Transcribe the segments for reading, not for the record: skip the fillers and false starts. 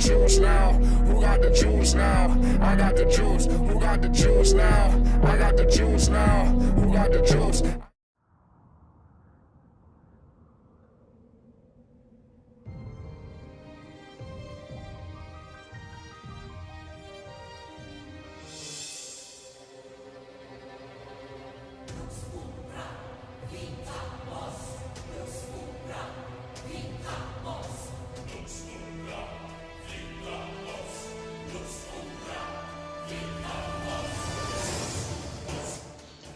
juice now? Who got the juice now? I got the juice. Who got the juice now? I got the juice now. Who got the juice?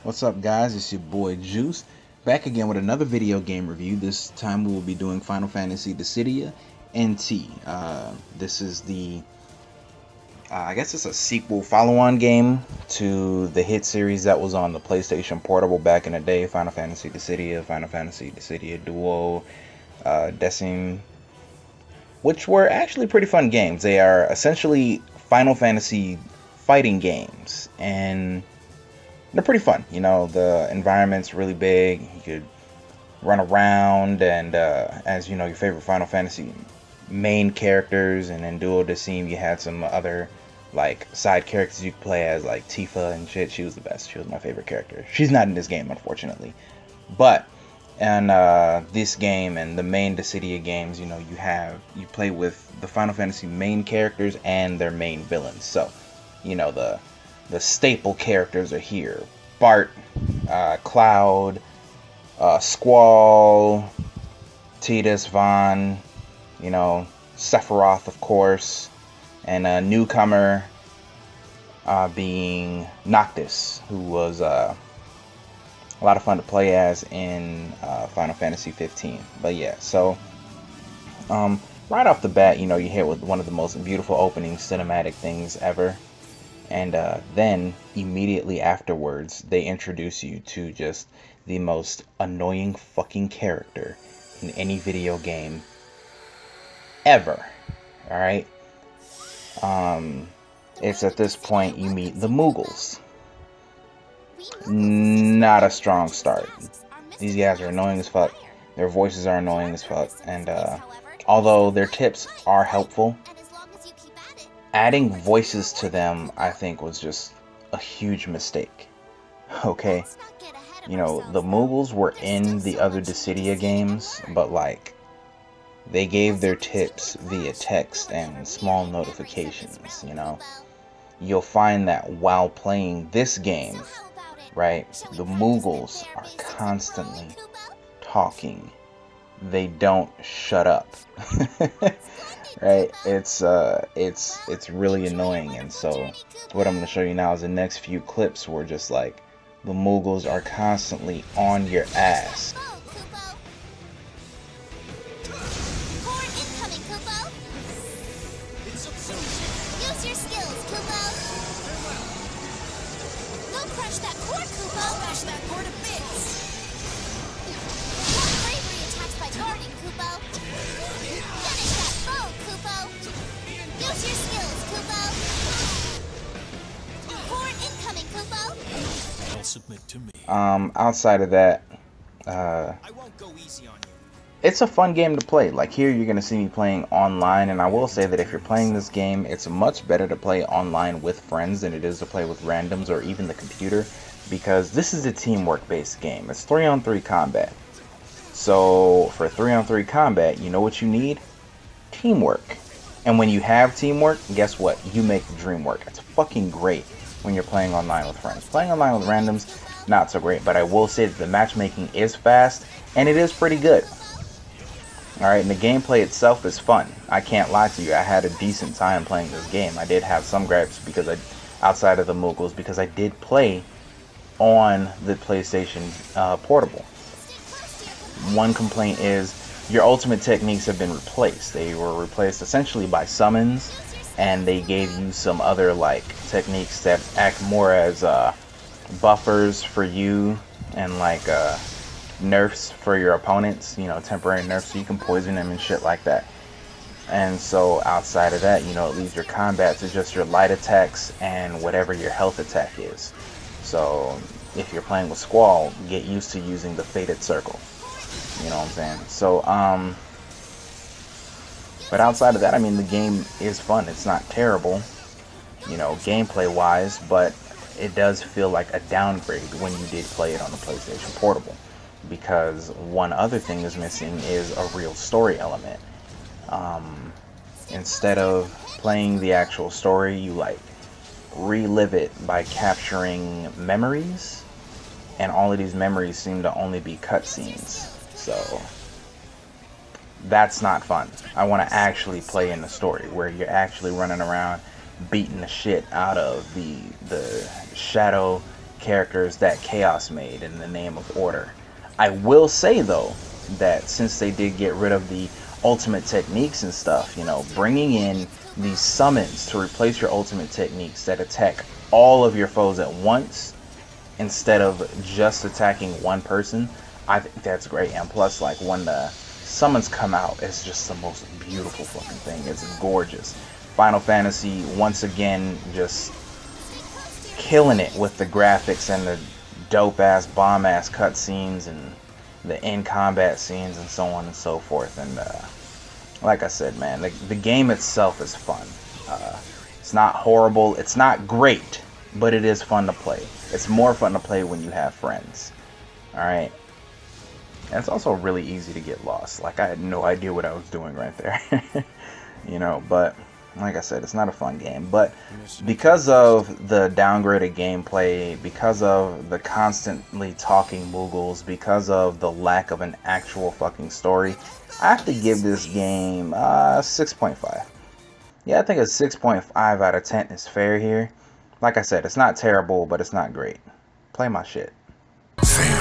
What's up, guys? It's your boy Juice, back again with another video game review. This time we will be doing Final Fantasy Dissidia NT. This is the, I guess it's a sequel follow-on game to the hit series that was on the PlayStation Portable back in the day. Final Fantasy Dissidia Duo, Decim, which were actually pretty fun games. They are essentially Final Fantasy fighting games, and they're pretty fun. You know, the environment's really big. You could run around, and as you know, your favorite Final Fantasy main characters, and in Duo Decim you had some other like side characters you could play as, like Tifa and shit. She was the best. She was my favorite character. She's not in this game, unfortunately, but in this game and the main Dissidia games, you know, you play with the Final Fantasy main characters and their main villains. So, you know, the staple characters are here: Bart, Cloud, Squall, Tidus, Vaughn, you know, Sephiroth, of course, and a newcomer being Noctis, who was a lot of fun to play as in Final Fantasy 15. But yeah, so right off the bat, you know, you hit with one of the most beautiful opening cinematic things ever. And then immediately afterwards, they introduce you to just the most annoying fucking character in any video game ever. Alright? It's at this point you meet the Moogles. Not a strong start. These guys are annoying as fuck. Their voices are annoying as fuck. And although their tips are helpful, adding voices to them, I think, was just a huge mistake. Okay? You know, the Moogles were in the other Dissidia games, but like, they gave their tips via text and small notifications, you know? You'll find that while playing this game, right, the Moogles are constantly talking. They don't shut up. Right? It's really annoying. And so what I'm going to show you now is the next few clips where just like the Moogles are constantly on your ass. Use your skills, Kupo. Don't crush that core, Kupo. I'll bash that core to bits. More bravery attacks by guarding, Kupo. Finish that foe, Kupo. Use your skills, Kupo. Core incoming, Kupo. I'll submit to me. Outside of that, I won't go easy on you. it's a fun game to play. Like here, you're going to see me playing online, and I will say that if you're playing this game, it's much better to play online with friends than it is to play with randoms or even the computer, because this is a teamwork-based game. It's 3-on-3 combat. So for 3-on-3 combat, you know what you need? Teamwork. And when you have teamwork, guess what? You make the dream work. It's fucking great when you're playing online with friends. Playing online with randoms, not so great, but I will say that the matchmaking is fast, and it is pretty good. Alright, and the gameplay itself is fun. I can't lie to you, I had a decent time playing this game. I did have some gripes because outside of the Moogles, because I did play on the PlayStation Portable. One complaint is your ultimate techniques have been replaced. They were replaced essentially by summons, and they gave you some other like techniques that act more as buffers for you, and like nerfs for your opponents, you know, temporary nerfs, so you can poison them and shit like that. And so outside of that, you know, it leaves your combat to just your light attacks and whatever your health attack is. So if you're playing with Squall, get used to using the Fated Circle. You know what I'm saying? So But outside of that, I mean, the game is fun. It's not terrible, you know, gameplay wise, but it does feel like a downgrade when you did play it on the PlayStation Portable, because one other thing is missing is a real story element. Instead of playing the actual story, you like relive it by capturing memories, and all of these memories seem to only be cutscenes. So that's not fun. I want to actually play in the story where you're actually running around beating the shit out of the shadow characters that Chaos made in the name of order. I will say though that since they did get rid of the ultimate techniques and stuff, you know, bringing in these summons to replace your ultimate techniques that attack all of your foes at once instead of just attacking one person, I think that's great. And plus, like, when the summons come out, it's just the most beautiful fucking thing. It's gorgeous. Final Fantasy once again just killing it with the graphics and the dope ass bomb ass cutscenes and the in combat scenes and so on and so forth. And like I said, man, the game itself is fun. It's not horrible, it's not great, but it is fun to play. It's more fun to play when you have friends. Alright? And it's also really easy to get lost. Like, I had no idea what I was doing right there. You know, but like I said, it's not a fun game. But because of the downgraded gameplay, because of the constantly talking Moogles, because of the lack of an actual fucking story, I have to give this game 6.5. Yeah, I think a 6.5 out of 10 is fair here. Like I said, it's not terrible, but it's not great. Play my shit. Fair